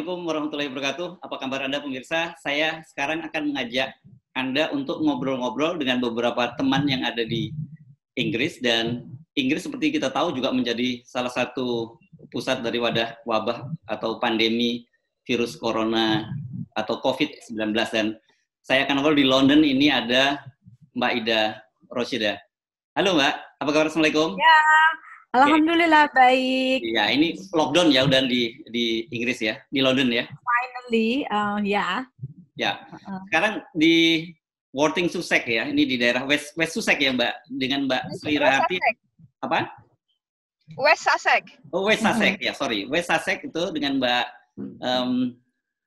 Assalamualaikum warahmatullahi wabarakatuh. Apa kabar Anda pemirsa? Saya sekarang akan mengajak Anda untuk ngobrol-ngobrol dengan beberapa teman yang ada di Inggris. Dan Inggris seperti kita tahu juga menjadi salah satu pusat dari wabah atau pandemi virus corona atau COVID-19. Dan saya akan ngobrol di London. Ini ada Mbak Ida Roshida. Halo Mbak, apa kabar? Assalamualaikum. Ya, alhamdulillah baik. Ya, ini lockdown ya udah di Inggris ya, di London ya. Finally, ya. Ya, sekarang di Worthing Sussex ya, ini di daerah West Sussex ya Mbak, dengan Mbak Sri Raharti. Apa? West Sussex. Oh, West Sussex ya, sorry. West Sussex itu dengan Mbak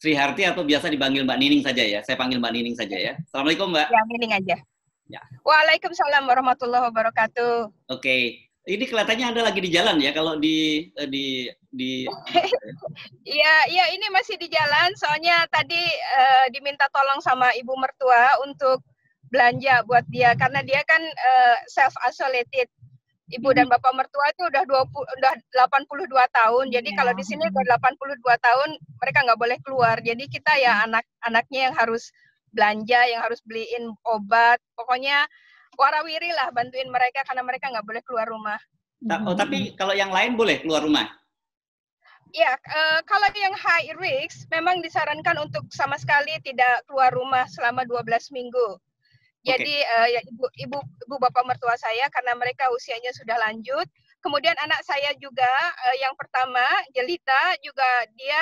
Sri Harti atau biasa dipanggil Mbak Nining saja ya. Saya panggil Mbak Nining saja ya. Assalamualaikum Mbak. Ya, Nining aja. Ya. Waalaikumsalam warahmatullahi wabarakatuh. Oke. Ini kelihatannya Anda lagi di jalan ya, kalau di Iya, ini masih di jalan. Soalnya tadi diminta tolong sama ibu mertua untuk belanja buat dia, karena dia kan self isolated. Ibu dan bapak mertua itu udah 82 tahun. Jadi kalau di sini udah 82 tahun, mereka nggak boleh keluar. Jadi kita ya anak-anaknya yang harus belanja, yang harus beliin obat. Pokoknya warawiri lah bantuin mereka karena mereka nggak boleh keluar rumah. Oh, tapi kalau yang lain boleh keluar rumah? Ya, kalau yang high risk memang disarankan untuk sama sekali tidak keluar rumah selama 12 minggu. Jadi ya, ibu bapak mertua saya karena mereka usianya sudah lanjut. Kemudian anak saya juga yang pertama Jelita juga dia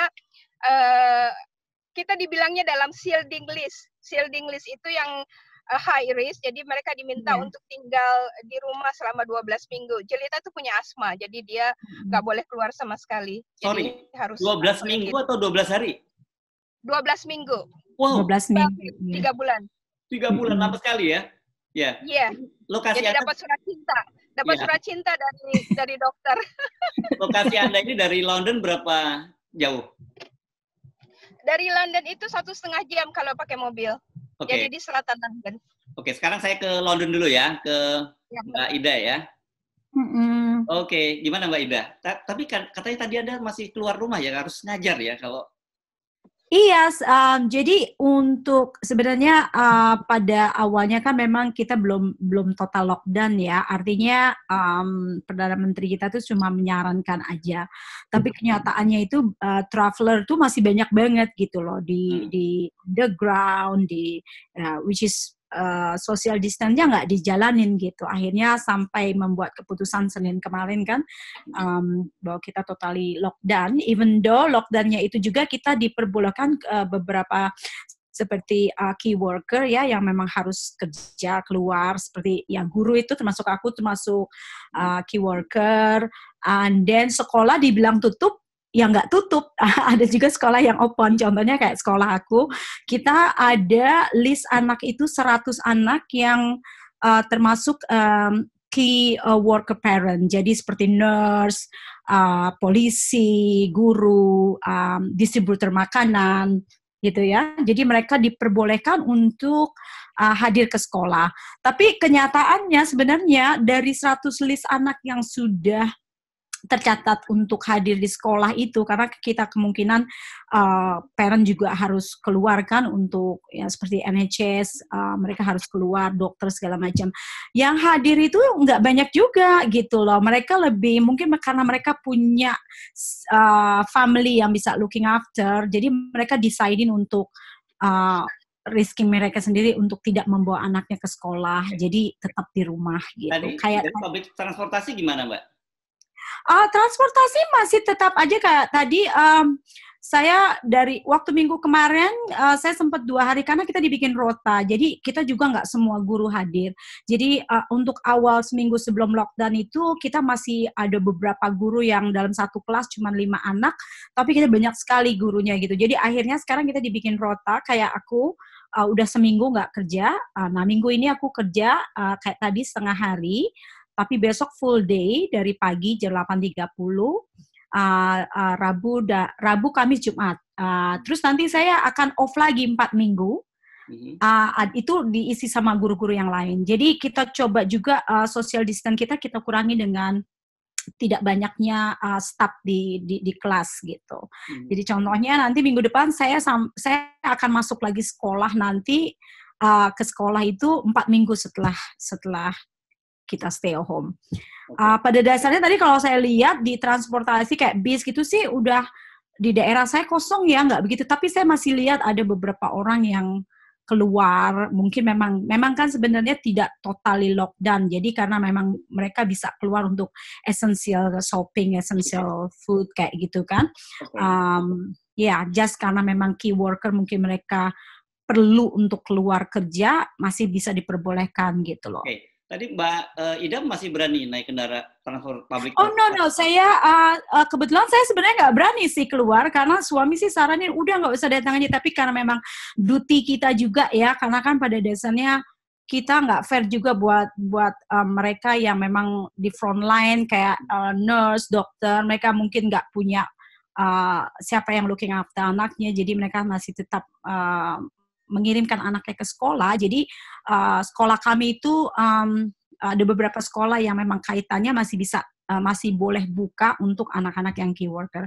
kita dibilangnya dalam shielding list. Shielding list itu yang high risk, jadi mereka diminta untuk tinggal di rumah selama 12 minggu. Jelita tuh punya asma, jadi dia nggak boleh keluar sama sekali. Sorry, jadi harus 12 minggu atau 12 hari? 12 minggu. Wow. 12 minggu. 3 bulan. 3 bulan, lama sekali ya? Ya. Iya. Lokasi jadi Anda... dapat surat cinta. Dapat surat cinta dari dokter. Lokasi Anda ini dari London berapa jauh? Dari London itu 1,5 jam kalau pakai mobil. Jadi di selatan London. Oke, sekarang saya ke London dulu ya, ke Mbak Ida ya. Oke, gimana Mbak Ida? Tapi kan katanya tadi Anda masih keluar rumah ya, harus ngajar ya kalau... Iya, jadi untuk sebenarnya pada awalnya kan memang kita belum total lockdown ya. Artinya Perdana Menteri kita tuh cuma menyarankan aja. Tapi kenyataannya itu traveler tuh masih banyak banget gitu loh di the ground, which is social distance-nya nggak dijalanin gitu. Akhirnya sampai membuat keputusan Senin kemarin kan bahwa kita totally lockdown. Even though lockdown-nya itu juga kita diperbolehkan beberapa seperti key worker ya yang memang harus kerja keluar, seperti yang guru itu termasuk aku termasuk key worker, and then sekolah dibilang tutup. Yang nggak tutup, ada juga sekolah yang open, contohnya kayak sekolah aku, kita ada list anak itu 100 anak yang termasuk key worker parent, jadi seperti nurse, polisi, guru, distributor makanan, gitu ya, jadi mereka diperbolehkan untuk hadir ke sekolah, tapi kenyataannya sebenarnya dari 100 list anak yang sudah tercatat untuk hadir di sekolah itu, karena kita kemungkinan parent juga harus keluar kan untuk ya seperti NHS, mereka harus keluar, dokter segala macam. Yang hadir itu nggak banyak juga gitu loh. Mereka lebih mungkin karena mereka punya family yang bisa looking after, jadi mereka deciding untuk risking mereka sendiri untuk tidak membawa anaknya ke sekolah, jadi tetap di rumah gitu. Tadi kayak dari public transportasi gimana Mbak? Transportasi masih tetap aja kayak tadi. Saya dari waktu minggu kemarin saya sempat 2 hari karena kita dibikin rota. Jadi kita juga nggak semua guru hadir. Jadi untuk awal seminggu sebelum lockdown itu kita masih ada beberapa guru yang dalam satu kelas cuma 5 anak, tapi kita banyak sekali gurunya gitu. Jadi akhirnya sekarang kita dibikin rota, kayak aku udah seminggu nggak kerja. Nah minggu ini aku kerja kayak tadi setengah hari. Tapi besok full day dari pagi jam 8.30, Rabu, Kamis, Jumat. Terus nanti saya akan off lagi 4 minggu. Itu diisi sama guru-guru yang lain. Jadi kita coba juga social distance kita kurangi dengan tidak banyaknya staff di kelas gitu. Jadi contohnya nanti minggu depan saya akan masuk lagi sekolah nanti ke sekolah itu 4 minggu setelah kita stay home. Pada dasarnya tadi kalau saya lihat di transportasi kayak bis gitu sih udah di daerah saya kosong ya, nggak begitu. Tapi saya masih lihat ada beberapa orang yang keluar, mungkin memang kan sebenarnya tidak totally lockdown, jadi karena memang mereka bisa keluar untuk essential shopping, essential food kayak gitu kan. Ya, just karena memang key worker mungkin mereka perlu untuk keluar kerja, masih bisa diperbolehkan gitu loh. Tadi Mbak Ida masih berani naik kendaraan transport publik? Oh no, saya kebetulan saya sebenarnya nggak berani sih keluar karena suami sih saranin udah nggak usah datang aja, tapi karena memang duty kita juga ya, karena kan pada dasarnya kita nggak fair juga buat mereka yang memang di front line kayak nurse, dokter, mereka mungkin nggak punya siapa yang looking after anaknya, jadi mereka masih tetap mengirimkan anaknya ke sekolah. Jadi sekolah kami itu ada beberapa sekolah yang memang kaitannya masih boleh buka untuk anak-anak yang key worker.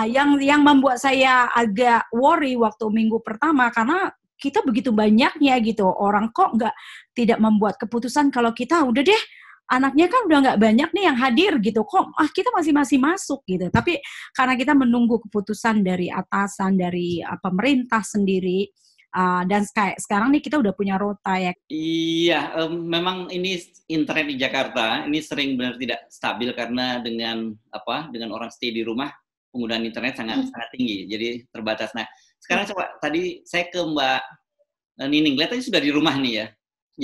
Yang membuat saya agak worry waktu minggu pertama karena kita begitu banyaknya gitu, orang kok tidak membuat keputusan kalau kita udah deh anaknya kan udah nggak banyak nih yang hadir gitu, kok kita masih masuk gitu. Tapi karena kita menunggu keputusan dari atasan, dari pemerintah sendiri, dan sekarang nih kita udah punya rota ya. Iya, memang ini internet di Jakarta ini sering benar tidak stabil karena dengan orang stay di rumah penggunaan internet sangat tinggi, jadi terbatas. Nah, sekarang coba tadi saya ke Mbak Nining, kelihatannya sudah di rumah nih ya,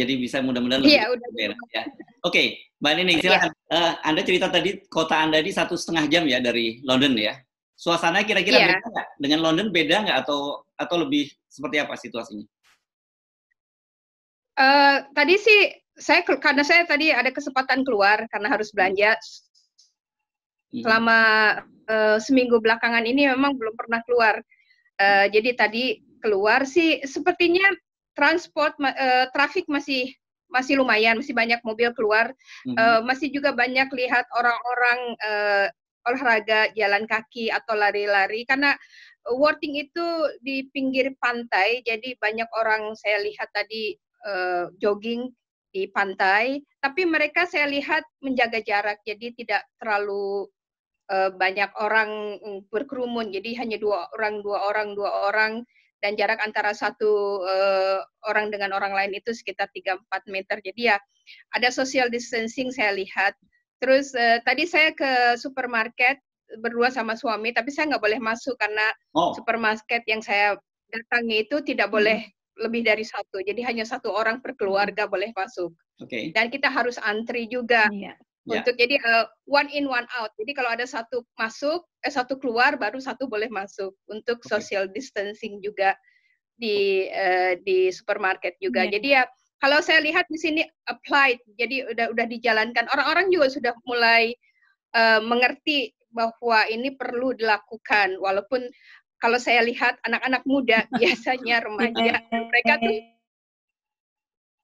jadi bisa mudah-mudahan lebih. Iya, udah. Ya. Oke, Mbak Nining, silakan. Anda cerita tadi kota Anda ini 1,5 jam ya dari London ya. Suasana kira-kira beda nggak? Dengan London beda nggak atau lebih seperti apa situasinya? Tadi sih karena saya tadi ada kesempatan keluar karena harus belanja. Selama seminggu belakangan ini memang belum pernah keluar. Jadi tadi keluar sih sepertinya traffic masih lumayan, masih banyak mobil keluar. Masih juga banyak lihat orang-orang olahraga jalan kaki atau lari-lari karena Worthing itu di pinggir pantai, jadi banyak orang saya lihat tadi jogging di pantai, tapi mereka saya lihat menjaga jarak, jadi tidak terlalu banyak orang berkerumun, jadi hanya dua orang, dan jarak antara satu orang dengan orang lain itu sekitar 3-4 meter, jadi ya ada social distancing saya lihat. Terus tadi saya ke supermarket berdua sama suami, tapi saya nggak boleh masuk karena supermarket yang saya datangi itu tidak boleh lebih dari satu, jadi hanya satu orang per keluarga boleh masuk. Dan kita harus antri juga untuk jadi one in one out. Jadi kalau ada satu masuk, satu keluar, baru satu boleh masuk untuk social distancing juga di supermarket juga. Jadi ya kalau saya lihat di sini applied, jadi udah dijalankan. Orang-orang juga sudah mulai mengerti bahwa ini perlu dilakukan. Walaupun kalau saya lihat anak-anak muda, biasanya remaja, mereka tuh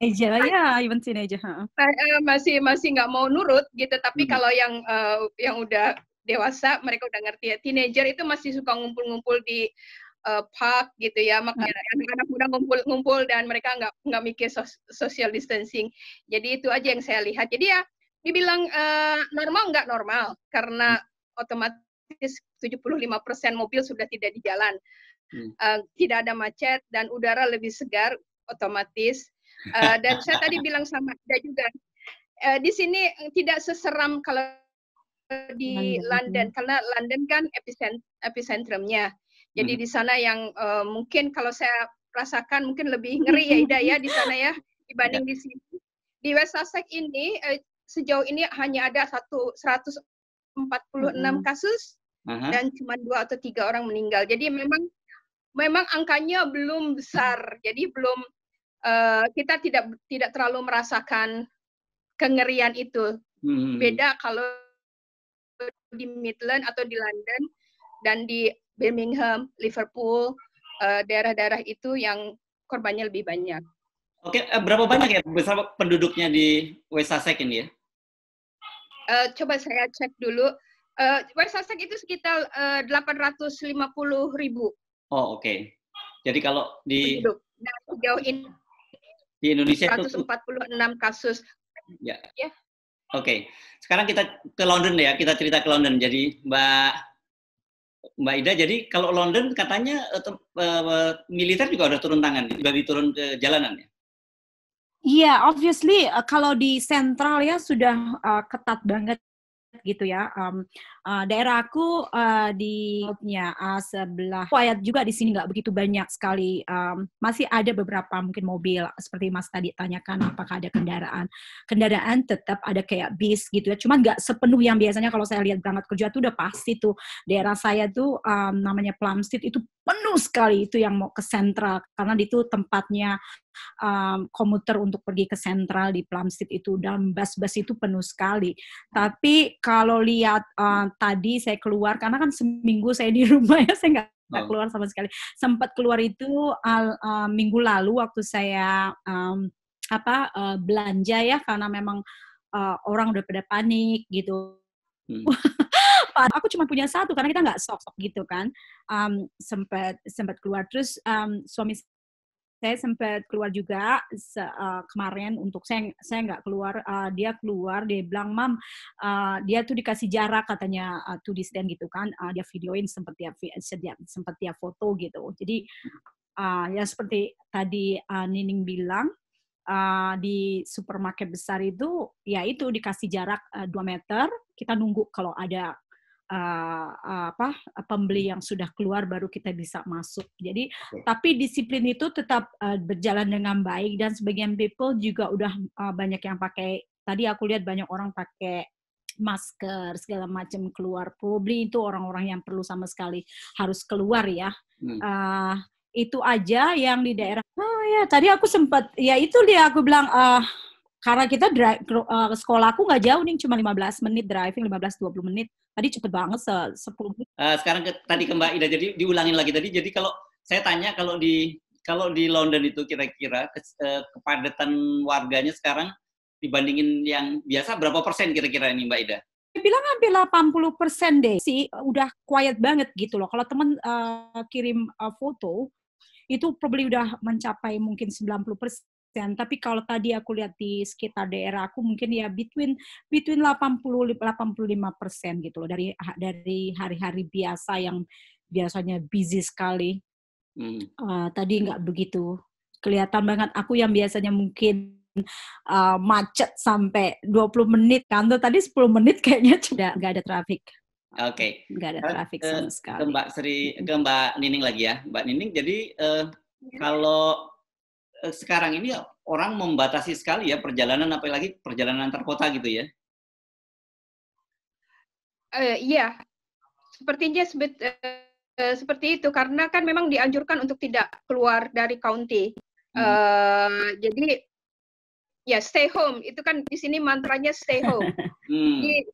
even teenager, masih nggak mau nurut gitu. Tapi kalau yang udah dewasa, mereka udah ngerti ya. Teenager itu masih suka ngumpul-ngumpul di park gitu ya, makanya anak-anak muda ngumpul dan mereka nggak mikir social distancing. Jadi itu aja yang saya lihat. Jadi ya dibilang normal nggak normal karena otomatis 75% mobil sudah tidak di jalan, tidak ada macet dan udara lebih segar otomatis. Dan saya tadi bilang sama Ida juga di sini tidak seseram kalau di London karena London kan epicentrumnya. Jadi di sana yang mungkin kalau saya rasakan mungkin lebih ngeri ya Ida ya di sana ya dibanding di sini. Di West Sussex ini sejauh ini hanya ada 146 kasus dan cuma 2 atau 3 orang meninggal. Jadi memang angkanya belum besar. Jadi belum kita tidak terlalu merasakan kengerian itu. Beda kalau di Midland atau di London dan di Birmingham, Liverpool, daerah-daerah itu yang korbannya lebih banyak. Oke, berapa banyak ya besar penduduknya di West Sussex ini ya? Coba saya cek dulu. West Sussex itu sekitar 850.000 Oh, oke. Jadi kalau penduduk. Nah, sejauh ini di Indonesia itu 146 kasus. ya. Ya. Oke. Sekarang kita ke London ya. Kita cerita ke London. Jadi Mbak Ida, jadi kalau London katanya militer juga udah turun tangan, udah diturun ke jalanan ya? Iya, obviously kalau di sentral ya sudah ketat banget gitu ya. Daerah aku di lautnya sebelah quiet juga di sini nggak begitu banyak sekali. Masih ada beberapa mungkin mobil seperti Mas tadi tanyakan apakah ada kendaraan tetap ada kayak bis gitu ya. Cuman nggak sepenuh yang biasanya kalau saya lihat berangkat kerja tuh udah pasti tuh daerah saya tuh namanya Plumstead itu penuh sekali itu yang mau ke sentral karena itu tempatnya komuter untuk pergi ke sentral di Plumstead itu dan bus-bus itu penuh sekali. Tapi kalau lihat tadi saya keluar karena kan seminggu saya di rumah ya saya nggak keluar sama sekali. Sempat keluar itu minggu lalu waktu saya belanja ya karena memang orang udah pada panik gitu. Aku cuma punya satu karena kita nggak sok-sok gitu kan. Sempat keluar terus suami saya sempat keluar juga kemarin untuk saya nggak keluar, dia keluar, dia bilang Mam, dia tuh dikasih jarak katanya to distance gitu kan, dia videoin sempat dia foto gitu. Jadi ya seperti tadi Nining bilang di supermarket besar itu ya itu dikasih jarak 2 meter, kita nunggu kalau ada pembeli yang sudah keluar baru kita bisa masuk. Jadi tapi disiplin itu tetap berjalan dengan baik dan sebagian people juga udah banyak yang pakai. Tadi aku lihat banyak orang pakai masker segala macam keluar. Probably itu orang-orang yang perlu sama sekali harus keluar ya. Itu aja yang di daerah. Oh ya, tadi aku sempat ya itu dia aku bilang karena kita sekolahku nggak jauh nih, cuma 15 menit driving, 15-20 menit. Tadi cepet banget, 10 menit. Sekarang tadi ke Mbak Ida, jadi diulangin lagi tadi. Jadi kalau saya tanya kalau di London itu kira-kira kepadatan warganya sekarang dibandingin yang biasa berapa persen kira-kira ini Mbak Ida? Saya bilang hampir 80% deh sih, udah quiet banget gitu loh. Kalau teman kirim foto, itu probably udah mencapai mungkin 90%. Tapi kalau tadi aku lihat di sekitar daerah aku mungkin ya between 80-85% gitu loh dari hari-hari biasa yang biasanya busy sekali. Tadi nggak begitu kelihatan banget. Aku yang biasanya mungkin macet sampai 20 menit kantor tadi 10 menit kayaknya sudah nggak ada traffic. Oke. Nggak ada traffic sama sekali. Ke Mbak Nining lagi ya. Mbak Nining, jadi kalau sekarang ini orang membatasi sekali ya perjalanan, apalagi perjalanan antar kota gitu ya? Iya, sepertinya seperti itu karena kan memang dianjurkan untuk tidak keluar dari county. Jadi ya stay home itu kan di sini mantranya stay home. Jadi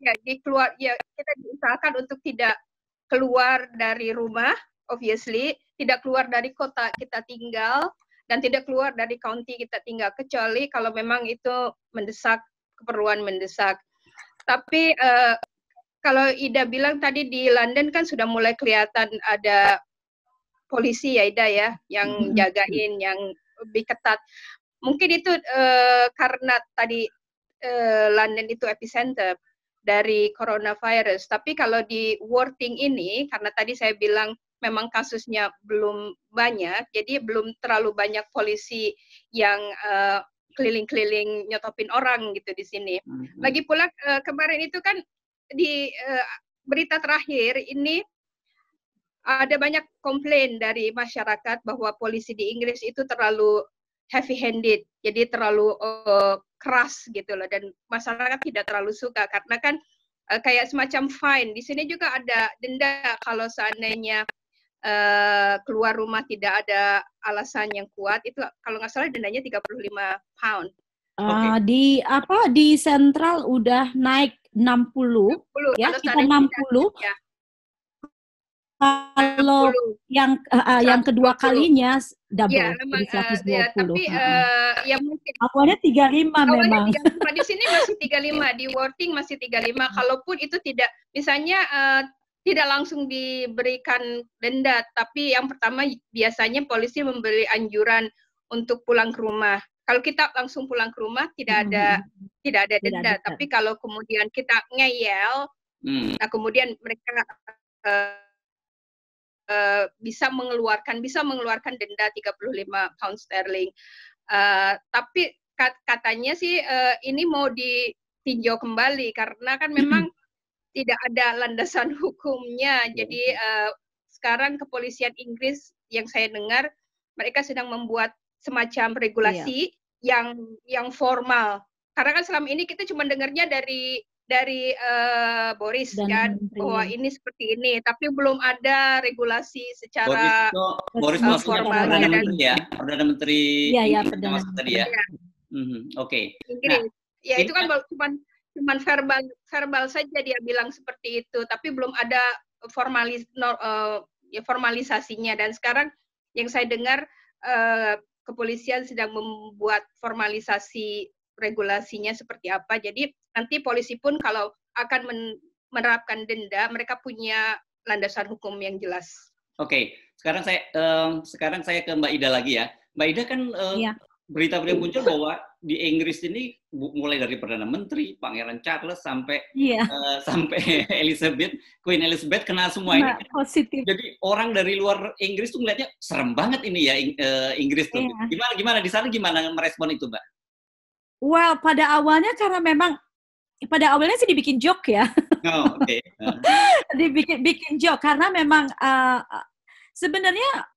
kita diusahakan untuk tidak keluar dari rumah, obviously tidak keluar dari kota kita tinggal. Dan tidak keluar dari county kita tinggal, kecuali kalau memang itu mendesak, keperluan mendesak. Tapi kalau Ida bilang tadi di London kan sudah mulai kelihatan ada polisi ya Ida ya, yang jagain, yang lebih ketat. Mungkin itu karena tadi London itu epicenter dari coronavirus. Tapi kalau di Worthing ini, karena tadi saya bilang memang kasusnya belum banyak, jadi belum terlalu banyak polisi yang keliling-keliling nyotopin orang gitu di sini. Lagi pula kemarin itu kan di berita terakhir ini ada banyak komplain dari masyarakat bahwa polisi di Inggris itu terlalu heavy-handed, jadi terlalu keras gitu loh, dan masyarakat tidak terlalu suka karena kan kayak semacam fine. Di sini juga ada denda kalau seandainya keluar rumah tidak ada alasan yang kuat, itu kalau nggak salah dendanya 35 pound. Di sentral udah naik 60 ya, kita 60. Ya. kalau 60. yang kedua 120. kalinya Ya, double, memang, jadi 120. tapi ya mungkin Awalnya 35 awalnya memang. 35, di sini masih 35, di Worthing masih 35. Kalaupun itu tidak, misalnya tidak langsung diberikan denda, tapi yang pertama biasanya polisi memberi anjuran untuk pulang ke rumah. Kalau kita langsung pulang ke rumah tidak ada denda, tapi kalau kemudian kita ngeyel, nah kemudian mereka bisa mengeluarkan denda 35 pound sterling. Tapi katanya sih ini mau ditinjau kembali karena kan memang tidak ada landasan hukumnya. Jadi sekarang kepolisian Inggris yang saya dengar mereka sedang membuat semacam regulasi yang formal. Karena kan selama ini kita cuma dengarnya dari Boris ya, bahwa ini seperti ini, tapi belum ada regulasi secara Boris formal. Perdana Menteri Perdana tadi ya. Oke. Inggris. Ya itu kan cuman verbal saja dia bilang seperti itu, tapi belum ada formalisasinya. Dan sekarang yang saya dengar kepolisian sedang membuat formalisasi regulasinya seperti apa. Jadi nanti polisi pun kalau akan menerapkan denda, mereka punya landasan hukum yang jelas. Oke, sekarang saya ke Mbak Ida lagi ya. Mbak Ida kan berita-berita muncul bahwa di Inggris ini mulai dari Perdana Menteri, Pangeran Charles sampai Queen Elizabeth kena semua ini. Positif. Jadi orang dari luar Inggris tuh melihatnya serem banget ini ya Inggris tuh. Gimana di sana gimana merespon itu, Mbak? Well, pada awalnya karena memang pada awalnya sih dibikin joke ya. Oh, oke. dibikin joke karena memang sebenarnya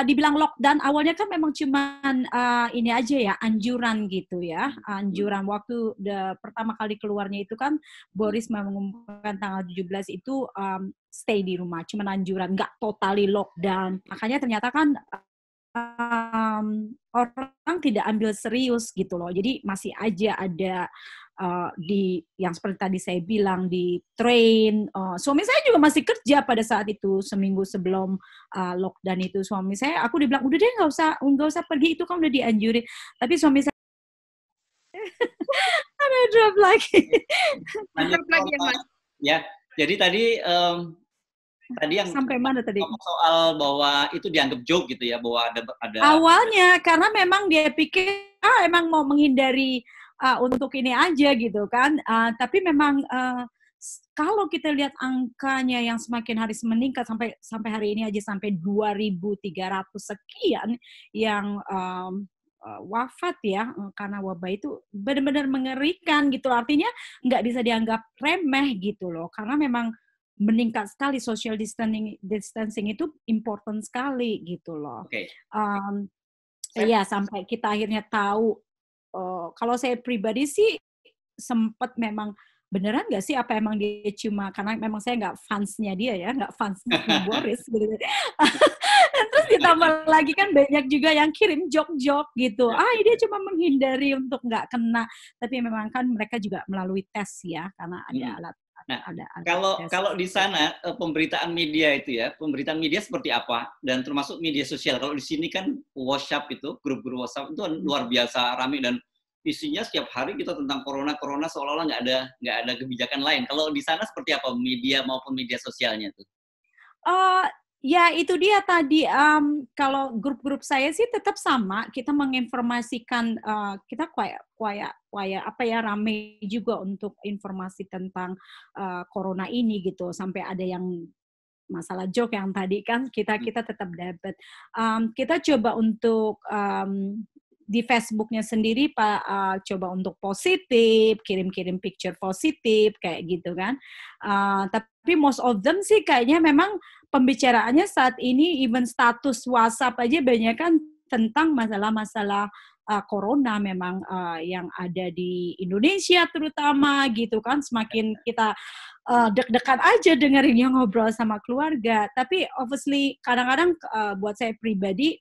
dibilang lockdown awalnya kan memang cuman ini aja ya, anjuran gitu ya. Anjuran waktu pertama kali keluarnya itu kan Boris mengumumkan tanggal 17 itu stay di rumah, cuman anjuran, nggak totally lockdown. Makanya ternyata kan orang tidak ambil serius gitu loh. Jadi masih aja ada di yang seperti tadi saya bilang di train. Suami saya juga masih kerja pada saat itu, seminggu sebelum lockdown itu. Suami saya, aku dibilang udah deh nggak usah pergi, itu kan udah dianjurin. Tapi suami saya ada drop lagi. Ya, jadi tadi yang sampai mana tadi? Soal bahwa itu dianggap joke gitu ya, bahwa ada awalnya karena memang dia pikir emang mau menghindari untuk ini aja gitu kan, tapi memang kalau kita lihat angkanya yang semakin hari meningkat sampai hari ini aja sampai 2.300 sekian yang wafat ya karena wabah, itu benar-benar mengerikan gitu. Artinya nggak bisa dianggap remeh gitu loh, karena memang meningkat sekali, social distancing itu important sekali gitu loh. Okay. Ya sampai kita akhirnya tahu. Kalau saya pribadi sih sempat memang beneran nggak sih apa emang dia cuma karena memang saya nggak fansnya dia ya, nggak fansnya Boris gitu. Terus ditambah lagi kan banyak juga yang kirim joke-joke gitu. Dia cuma menghindari untuk nggak kena, tapi memang kan mereka juga melalui tes ya karena ada alat. Nah, kalau di sana pemberitaan media itu ya, pemberitaan media seperti apa, dan termasuk media sosial. Kalau di sini kan WhatsApp itu, grup-grup WhatsApp itu luar biasa ramai dan isinya setiap hari kita tentang corona seolah-olah nggak ada kebijakan lain. Kalau di sana seperti apa media maupun media sosialnya tuh? Ya itu dia tadi, kalau grup-grup saya sih tetap sama, kita menginformasikan, kita kayak apa ya, rame juga untuk informasi tentang corona ini gitu, sampai ada yang masalah joke yang tadi kan kita tetap dapat. Kita coba untuk di Facebooknya sendiri coba untuk positif, kirim picture positif kayak gitu kan. Tapi most of them sih kayaknya memang pembicaraannya saat ini, even status WhatsApp aja banyak kan tentang masalah-masalah corona memang yang ada di Indonesia terutama gitu kan. Semakin kita deg-degan aja dengerin yang ngobrol sama keluarga. Tapi obviously kadang-kadang buat saya pribadi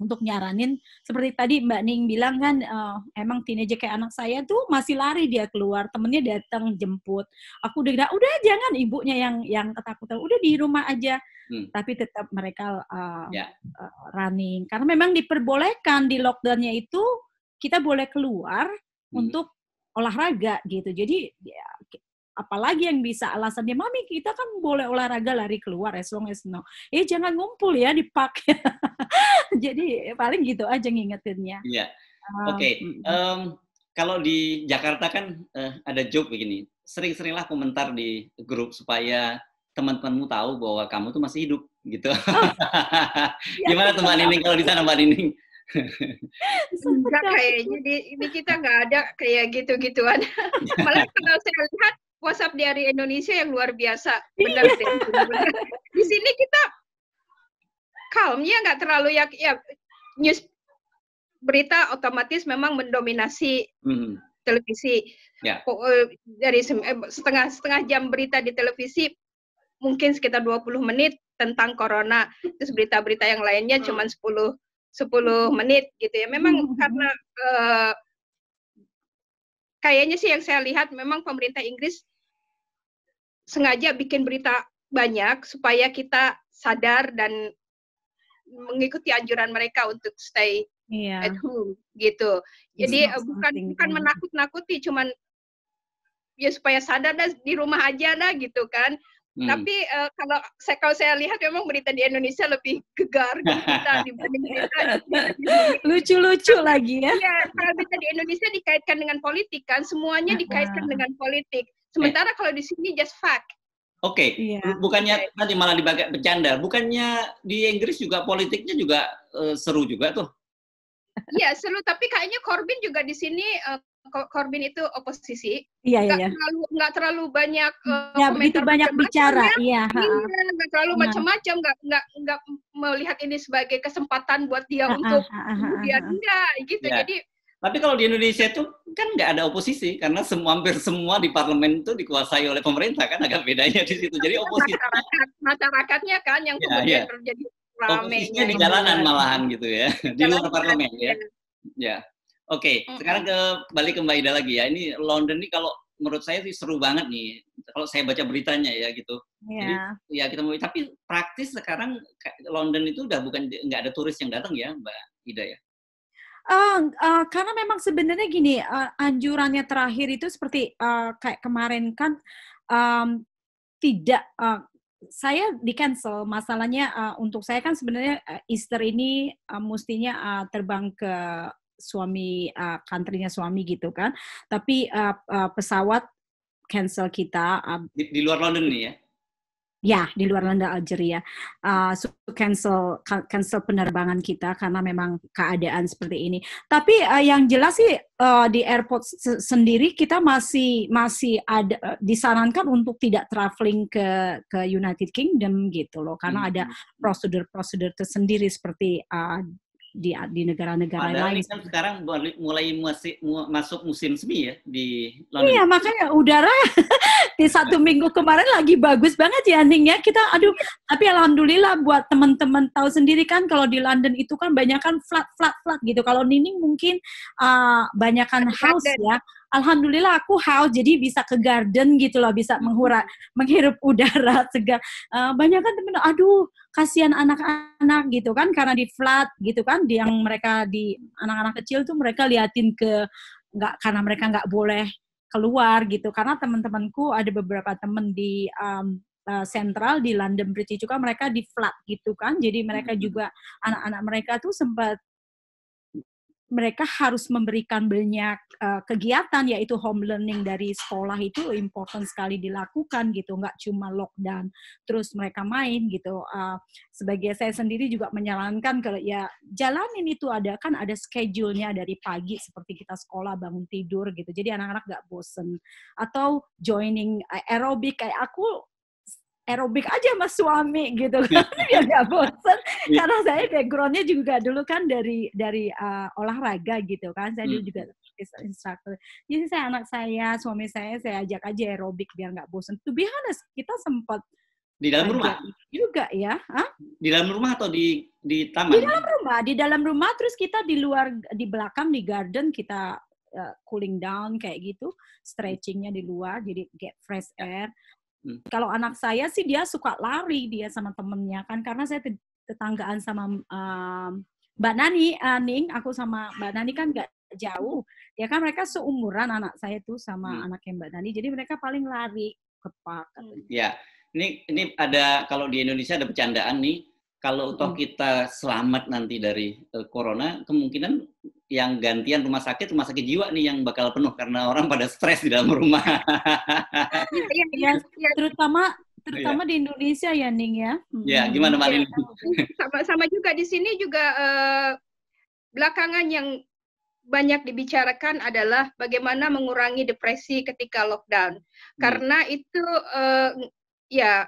untuk nyaranin seperti tadi Mbak Ning bilang kan, emang teenager kayak anak saya tuh masih lari dia keluar, temennya datang jemput, aku udah bilang, udah jangan, ibunya yang ketakutan, udah di rumah aja, tapi tetap mereka running karena memang diperbolehkan di lockdownnya itu kita boleh keluar untuk olahraga gitu. Jadi ya, apalagi yang bisa alasannya, mami kita kan boleh olahraga lari keluar as long as jangan ngumpul ya di park. Jadi paling gitu aja ngingetinnya. Iya. Oke. Kalau di Jakarta kan ada joke begini, sering-seringlah komentar di grup supaya teman-temanmu tahu bahwa kamu tuh masih hidup gitu. Gimana tuh Mbak Nining kalau di sana Mbak Nining? Enggak, kayaknya di kita nggak ada kayak gitu-gituan. Malah kalau saya lihat WhatsApp dari Indonesia yang luar biasa, benar deh. Di sini kita calmnya nggak terlalu ya news berita otomatis memang mendominasi televisi. Dari setengah jam berita di televisi mungkin sekitar 20 menit tentang corona, terus berita-berita yang lainnya cuma 10 menit gitu ya. Memang karena kayaknya sih yang saya lihat memang pemerintah Inggris sengaja bikin berita banyak supaya kita sadar dan mengikuti anjuran mereka untuk stay at home gitu. Jadi bukan menakut-nakuti, cuman ya supaya sadar dah di rumah aja dah gitu kan. Tapi kalau saya lihat memang berita di Indonesia lebih gegar kita dibanding berita lucu-lucu lagi ya. Iya, kalau berita di Indonesia dikaitkan dengan politik kan, semuanya dikaitkan dengan politik. Sementara kalau di sini just fact. Oke, bukannya tadi malah dibagai bercanda, bukannya di Inggris juga politiknya juga seru juga tuh? Iya seru, tapi kayaknya Corbyn juga di sini, Corbyn itu oposisi, nggak terlalu banyak begitu banyak bicara, nggak terlalu macam-macam, nggak melihat ini sebagai kesempatan buat dia untuk dia enggak gitu, jadi. Tapi kalau di Indonesia itu kan nggak ada oposisi karena hampir semua di parlemen itu dikuasai oleh pemerintah kan, agak bedanya di situ. Jadi oposisi masyarakatnya kan yang kemudian terjadi rame. Oposisinya di jalanan malahan gitu ya, di luar parlemen ya. Ya. Oke, sekarang balik ke Mbak Ida lagi ya. Ini London ini kalau menurut saya sih seru banget nih. Kalau saya baca beritanya ya gitu. Jadi ya kita mau. Tapi praktis sekarang London itu udah nggak ada turis yang datang ya, Mbak Ida ya. Karena memang sebenarnya gini, anjurannya terakhir itu seperti kayak kemarin kan tidak, saya di cancel. Masalahnya untuk saya kan sebenarnya Easter ini mestinya terbang ke suami, country-nya suami gitu kan, tapi pesawat cancel kita. Di luar London nih ya? Ya, di luar London, Algeria. Cancel penerbangan kita karena memang keadaan seperti ini. Tapi yang jelas sih di airport sendiri kita masih ada disarankan untuk tidak traveling ke United Kingdom gitu loh, karena ada prosedur tersendiri seperti di negara-negara lain. Ini kan sekarang mulai masuk musim semi ya di London. Iya, makanya udara di 1 minggu kemarin lagi bagus banget ya, Ning ya. Kita tapi alhamdulillah buat teman-teman tahu sendiri kan kalau di London itu kan banyakan flat gitu. Kalau Nining mungkin banyakan house ya. Alhamdulillah aku house, jadi bisa ke garden gitu loh, bisa menghirup udara segar. Banyak kan temen, aduh kasihan anak-anak gitu kan, karena di flat gitu kan, yang mereka di anak-anak kecil tuh mereka liatin karena mereka nggak boleh keluar gitu. Karena teman-temanku ada beberapa teman di sentral di London Bridge juga mereka di flat gitu kan, jadi mereka juga anak-anak mereka tuh sempat mereka harus memberikan banyak kegiatan, yaitu home learning dari sekolah itu important sekali dilakukan gitu, nggak cuma lockdown terus mereka main gitu. Sebagai saya sendiri juga menyarankan kalau ya jalanin itu ada schedule-nya dari pagi seperti kita sekolah bangun tidur gitu, jadi anak-anak nggak bosen, atau joining aerobik kayak aku aerobik aja sama suami gitu kan, ya nggak bosan. Karena saya background-nya juga dulu kan dari olahraga gitu kan, saya dulu juga instructor. Jadi anak saya, suami saya ajak aja aerobik biar nggak bosan. To be honest, kita sempat di dalam rumah juga ya. Di dalam rumah atau di taman? di dalam rumah, terus kita di luar, di belakang, di garden kita cooling down kayak gitu, stretchingnya di luar, jadi get fresh air. Kalau anak saya sih dia suka lari dia sama temennya kan, karena saya tetanggaan sama Mbak Nani, Ning, aku sama Mbak Nani kan nggak jauh, ya kan mereka seumuran anak saya tuh sama anaknya Mbak Nani, jadi mereka paling lari ke park. Ya, ini ada, kalau di Indonesia ada bercandaan nih, kalau toh kita selamat nanti dari corona, kemungkinan yang gantian rumah sakit jiwa nih yang bakal penuh karena orang pada stres di dalam rumah. Ya, terutama di Indonesia ya, Ning ya. Ya, gimana Mbak Ning? Sama juga di sini juga belakangan yang banyak dibicarakan adalah bagaimana mengurangi depresi ketika lockdown. Karena itu ya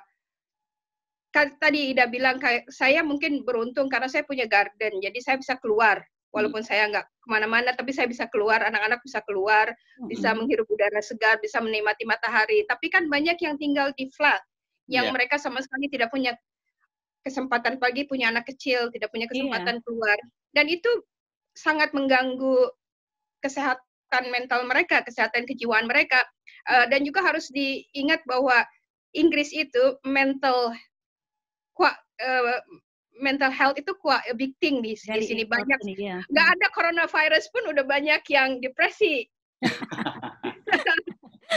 tadi Ida bilang, saya mungkin beruntung karena saya punya garden, jadi saya bisa keluar. Walaupun saya nggak kemana-mana, tapi saya bisa keluar, anak-anak bisa keluar, bisa menghirup udara segar, bisa menikmati matahari. Tapi kan banyak yang tinggal di flat, yang mereka sama sekali tidak punya kesempatan, pagi punya anak kecil, tidak punya kesempatan keluar. Dan itu sangat mengganggu kesehatan mental mereka, kesehatan kejiwaan mereka. Dan juga harus diingat bahwa Inggris itu mental health itu quite a big thing di sini, banyak. Nggak ada coronavirus pun udah banyak yang depresi.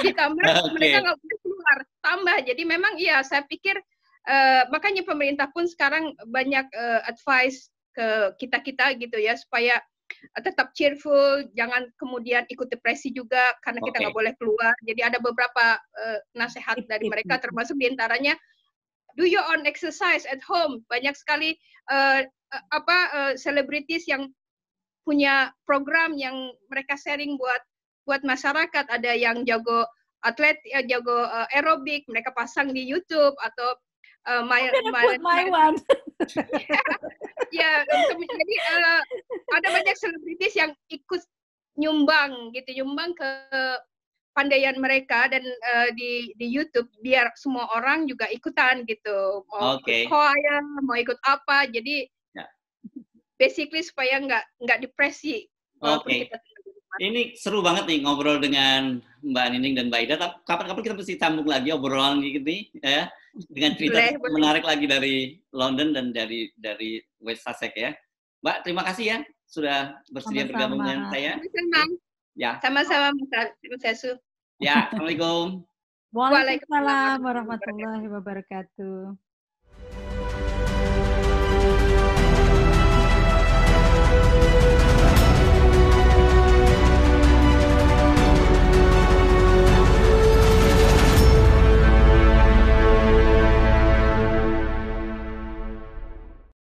Ditambah mereka nggak boleh keluar, tambah. Jadi memang iya, saya pikir makanya pemerintah pun sekarang banyak advice ke kita gitu ya, supaya tetap cheerful, jangan kemudian ikut depresi juga karena kita nggak boleh keluar. Jadi ada beberapa nasihat dari mereka, termasuk diantaranya do your own exercise at home. Banyak sekali selebritis yang punya program yang mereka sharing buat masyarakat. Ada yang jago jago aerobik, mereka pasang di YouTube, atau my one. Ya, jadi ada banyak selebritis yang ikut nyumbang ke pandaian mereka dan di YouTube biar semua orang juga ikutan gitu, mau choir, mau ikut apa, jadi basically supaya nggak depresi. Ini seru banget nih ngobrol dengan Mbak Nining dan Mbak Ida. Kapan-kapan kita mesti sambung lagi obrolan gini ya, dengan cerita menarik lagi dari London dan dari West Sussex ya. Mbak, terima kasih ya sudah bersedia bergabung dengan saya. Ya. Sama-sama Mas Yasu. Ya, Assalamualaikum. Waalaikumsalam warahmatullahi wabarakatuh.